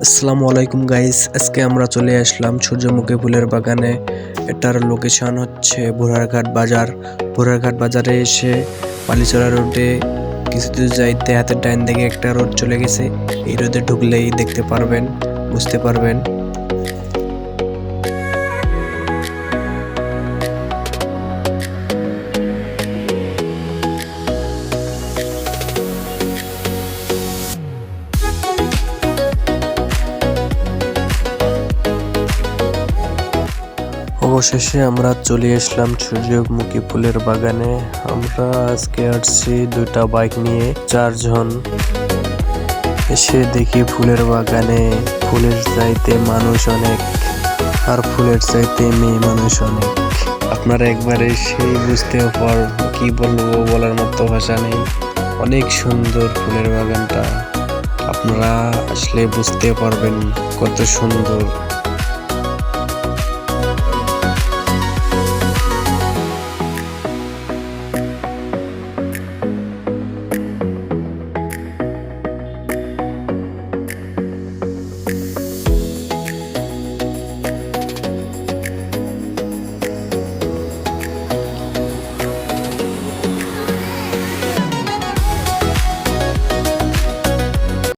আসসালামু আলাইকুম গাইস, আজকে আমরা চলে আসলাম সূর্যমুখী ফুলের বাগানে। এটার লোকেশন হচ্ছে ভোরারঘাট বাজার। ভোরারঘাট বাজারে এসে পালিচড়া রোডে কিছু দূর যাইতে হাতের ডাইন দিকে একটা রোড চলে গেছে। এই রোডে ঢুকলেই দেখতে পারবেন, বুঝতে পারবেন। অবশেষে আমরা চলে আসলাম সূর্যমুখী ফুলের বাগানে। আমরা আজকে আসছি দুটা বাইক নিয়ে, 4 জন। এসে দেখি ফুলের বাগানে ফুলের চাইতে মানুষ অনেক, আর ফুলের চাইতে মেয়ে মানুষ অনেক। আপনারা একবার এসেই বুঝতে পারবেন, কি বলবো, বলার মতো ভাষা নেই। অনেক সুন্দর ফুলের বাগানটা, আপনারা আসলে বুঝতে পারবেন কত সুন্দর।